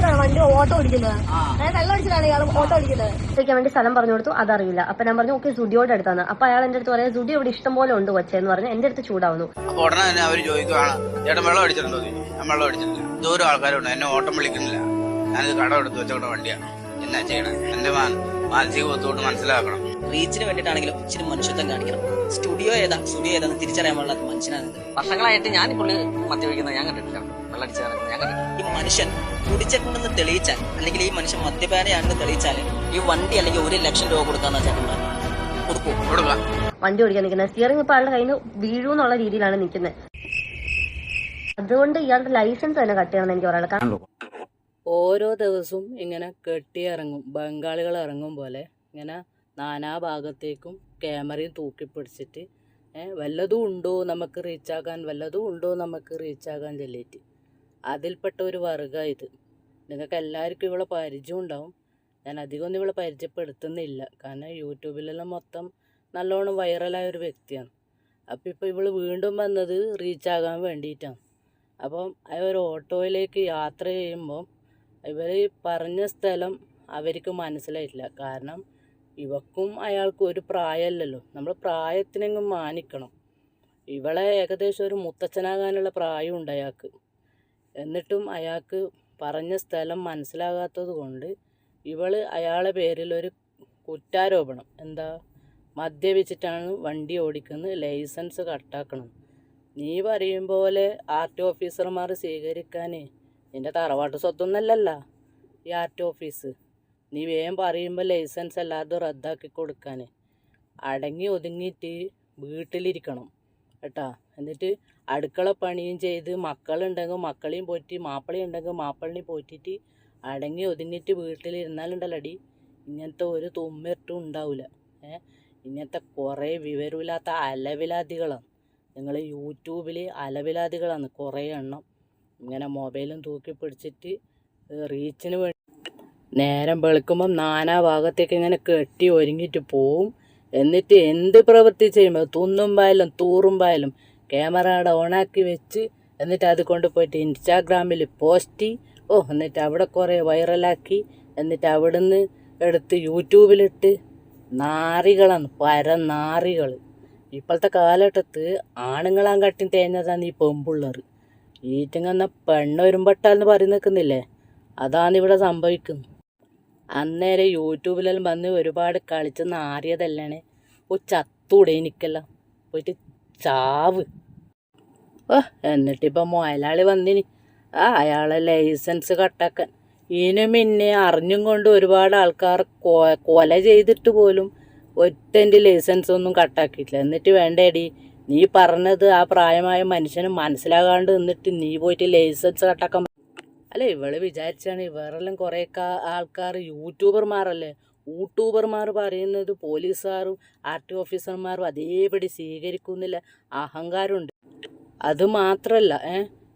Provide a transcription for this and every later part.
അടിച്ചിട്ടാണ് വണ്ടി ഓട്ടോ ഓടിക്കുന്നത്. വെള്ളം അടിച്ചിട്ടാണ് ഇയാൾ ഓട്ടോ ഓടിക്കുന്നത്. ചോദിക്കാൻ വേണ്ടി സ്ഥലം പറഞ്ഞു കൊടുത്തു, അതറിയില്ല. അപ്പൊ ഞാൻ പറഞ്ഞു ഓക്കെ സുഡിയോടെ അടുത്താണ്. അപ്പൊ അയാൾ എന്റെ അടുത്ത് പറയാം സുഡിയോ ഇവിടെ ഇഷ്ടം പോലെ ഉണ്ട് കൊച്ചെന്ന് പറഞ്ഞു എന്റെ അടുത്ത് ചൂടാവുന്നു. അപ്പൊ ഉടനെ തന്നെ അവര് ചോദിക്കുവാണ് ചേട്ടൻ വെള്ളം അടിച്ചിട്ടുണ്ടോ? ഞാൻ വെള്ളം അടിച്ചിട്ടില്ല. ദൂരം ആൾക്കാരുണ്ട്, എന്നെ ഓട്ടം വിളിക്കുന്നില്ല. ഞാനിത് കടം എടുത്ത് വെച്ചോണ്ട വണ്ടിയാണ്. എന്നാ ചെയ്യണം? എന്റെ മാനസിക ബുദ്ധിമുട്ട് മനസ്സിലാക്കണം. റീച്ചിന് വേണ്ടിയിട്ടാണെങ്കിലും ഇച്ചിരി മനുഷ്യത്വം കാണിക്കണം. സ്റ്റുഡിയോ ഏതാന്ന് തിരിച്ചറിയാൻ പാടില്ലാത്ത മനുഷ്യനാണിത്. വർഷങ്ങളായിട്ട് ഞാൻ പുള്ളി മദ്യപിക്കുന്നത് ഞാൻ കണ്ടിട്ടില്ല, വെള്ളടിച്ച് നടക്കുന്നത് ഞാൻ കണ്ടിട്ടില്ല. ഈ മനുഷ്യൻ കുടിച്ചിട്ടുണ്ടെന്ന് തെളിയിച്ചാൽ, അല്ലെങ്കിൽ ഈ മനുഷ്യൻ മദ്യപാനയാണെന്ന് തെളിയിച്ചാൽ ഈ വണ്ടി അല്ലെങ്കിൽ 1 ലക്ഷം രൂപ കൊടുക്കാന്ന് ചേട്ടൻ കൊടുക്കാം. വണ്ടി ഓടിക്കാൻ നിൽക്കുന്നത് സ്റ്റിയറിംഗ് ഇപ്പൊ ആളുടെ കയ്യിൽ നിന്ന് വീഴൂന്നുള്ള രീതിയിലാണ് നിൽക്കുന്നത്. അതുകൊണ്ട് ഇയാളുടെ ലൈസൻസ് തന്നെ കട്ട് ചെയ്യണമെന്ന് എനിക്ക് പറയാനുള്ളത്. ഓരോ ദിവസവും ഇങ്ങനെ കെട്ടിയിറങ്ങും, ബംഗാളികൾ ഇറങ്ങും പോലെ ഇങ്ങനെ നാനാഭാഗത്തേക്കും ക്യാമറയും തൂക്കിപ്പിടിച്ചിട്ട് വല്ലതും ഉണ്ടോ നമുക്ക് റീച്ചാക്കാൻ, വല്ലതും ഉണ്ടോ നമുക്ക് റീച്ചാക്കാൻ ചൊല്ലിയിട്ട് അതിൽപ്പെട്ട ഒരു വർഗ്ഗം ഇത്. നിങ്ങൾക്ക് എല്ലാവർക്കും ഇവളെ പരിചയം ഉണ്ടാവും. ഞാൻ അധികം ഒന്നും ഇവളെ പരിചയപ്പെടുത്തുന്നില്ല, കാരണം യൂട്യൂബിലെല്ലാം മൊത്തം നല്ലോണം വൈറലായ ഒരു വ്യക്തിയാണ്. അപ്പോൾ ഇപ്പോൾ ഇവൾ വീണ്ടും വന്നത് റീച്ചാകാൻ വേണ്ടിയിട്ടാണ്. അപ്പം ഒരു ഓട്ടോയിലേക്ക് യാത്ര ചെയ്യുമ്പോൾ ഇവർ പറഞ്ഞ സ്ഥലം അവർക്ക് മനസ്സിലായിട്ടില്ല. കാരണം ഇവക്കും അയാൾക്കും ഒരു പ്രായമല്ലല്ലോ, നമ്മൾ പ്രായത്തിനെങ്ങും മാനിക്കണം. ഇവളെ ഏകദേശം ഒരു മുത്തച്ഛനാകാനുള്ള പ്രായമുണ്ട് അയാൾക്ക്. എന്നിട്ടും അയാൾക്ക് പറഞ്ഞ സ്ഥലം മനസ്സിലാകാത്തത് കൊണ്ട് ഇവൾ അയാളെ പേരിൽ ഒരു കുറ്റാരോപണം, എന്താ മദ്യപിച്ചിട്ടാണ് വണ്ടി ഓടിക്കുന്നത്, ലൈസൻസ് കട്ടാക്കണം. നീ പറയും പോലെ ആർടി ഓഫീസർമാർ സ്വീകരിക്കാൻ നിൻ്റെ തറവാട്ട് സ്വത്തൊന്നല്ലല്ല ഈ ആർടി ഓഫീസ്. നീ വേഗം പറയുമ്പോൾ ലൈസൻസ് അല്ലാതെ റദ്ദാക്കി കൊടുക്കാൻ. അടങ്ങി ഒതുങ്ങിയിട്ട് വീട്ടിലിരിക്കണം കേട്ടാ. എന്നിട്ട് അടുക്കള പണിയും ചെയ്ത് മക്കളുണ്ടെങ്കിൽ മക്കളെയും പോറ്റി, മാപ്പിളയും ഉണ്ടെങ്കിൽ മാപ്പിളിനെയും പോറ്റിയിട്ട് അടങ്ങി ഒതുങ്ങിയിട്ട് വീട്ടിലിരുന്നാലുണ്ടല്ലടി ഇങ്ങനത്തെ ഒരു തുമ്മിട്ടും ഉണ്ടാവില്ല. ഇങ്ങനത്തെ കുറേ വിവരമില്ലാത്ത അലവിലാദികളാണ് നിങ്ങൾ യൂട്യൂബിൽ. അലവിലാദികളാണ് കുറേ എണ്ണം. ഇങ്ങനെ മൊബൈലും തൂക്കി പിടിച്ചിട്ട് റീച്ചിന് വേണ്ടി നേരം വെളുക്കുമ്പം നാനാ ഭാഗത്തേക്ക് ഇങ്ങനെ കെട്ടി ഒരുങ്ങിയിട്ട് പോവും. എന്നിട്ട് എന്ത് പ്രവൃത്തി ചെയ്യുമ്പോൾ തുന്നുമ്പായാലും തൂറുമ്പായാലും ക്യാമറ ഓണാക്കി വെച്ച് എന്നിട്ട് അത് കൊണ്ടുപോയിട്ട് ഇൻസ്റ്റാഗ്രാമിൽ പോസ്റ്റ് എന്നിട്ട് അവിടെ കുറേ വൈറലാക്കി എന്നിട്ട് അവിടുന്ന് എടുത്ത് യൂട്യൂബിലിട്ട് നാറികളാണ്, പരനാറികൾ. ഇപ്പോഴത്തെ കാലഘട്ടത്ത് ആണുങ്ങളാൻ കട്ടി തേഞ്ഞതാണ് ഈ പെമ്പുള്ളർ. ഈറ്റിങ്ങന്ന പെണ്ണ് വരുമ്പട്ടാന്ന് പറയുന്ന നിൽക്കുന്നില്ലേ, അതാണ് ഇവിടെ സംഭവിക്കുന്നത്. അന്നേരം യൂട്യൂബിലെല്ലാം വന്ന് ഒരുപാട് കളിച്ച് നാറിയതല്ലാണ്. ചത്തൂടെ എനിക്കെല്ലാം പോയിട്ട് ചാവ്. എന്നിട്ടിപ്പോൾ മുതലാളി വന്നിനി അയാളെ ലൈസൻസ് കട്ടാക്കാൻ. ഇതിനു മുന്നേ അറിഞ്ഞും കൊണ്ട് ഒരുപാട് ആൾക്കാർ കൊല ചെയ്തിട്ട് പോലും ഒറ്റൻ്റെ ലൈസൻസ് ഒന്നും കട്ടാക്കിയിട്ടില്ല. എന്നിട്ട് വേണ്ടേടി നീ പറഞ്ഞത് ആ പ്രായമായ മനുഷ്യന് മനസ്സിലാകാണ്ട് നിന്നിട്ട് നീ പോയിട്ട് ലൈസൻസ് കട്ടാക്കാൻ. അല്ല ഇവള് വിചാരിച്ചാണ് ഇവരെല്ലാം കുറേയൊക്കെ ആൾക്കാർ യൂട്യൂബർമാരല്ലേ, യൂട്യൂബർമാർ പറയുന്നത് പോലീസുകാരും ആർടി ഓഫീസർമാരും അതേപടി സ്വീകരിക്കുന്നില്ല, അഹങ്കാരമുണ്ട്. അതുമാത്രമല്ല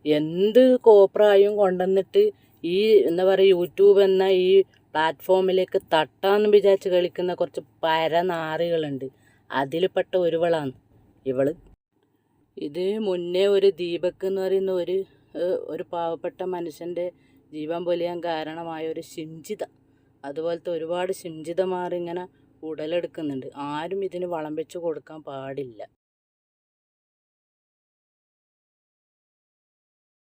എന്ത് കോപ്രായും കൊണ്ടുവന്നിട്ട് ഈ എന്താ പറയുക യൂട്യൂബ് എന്ന ഈ പ്ലാറ്റ്ഫോമിലേക്ക് തട്ടാന്ന് വിചാരിച്ച് കളിക്കുന്ന കുറച്ച് പരനാറികളുണ്ട്. അതിൽപ്പെട്ട ഒരുവളാണ് ഇവള്. ഇത് മുന്നേ ഒരു ദീപക് എന്ന് പറയുന്ന ഒരു പാവപ്പെട്ട മനുഷ്യൻ്റെ ജീവൻ പൊലിയാൻ കാരണമായ ഒരു ഷിംജിത, അതുപോലത്തെ ഒരുപാട് ഷിംജിതമാർ ഇങ്ങനെ ഉടലെടുക്കുന്നുണ്ട്. ആരും ഇതിന് വളം വെച്ച് കൊടുക്കാൻ പാടില്ല.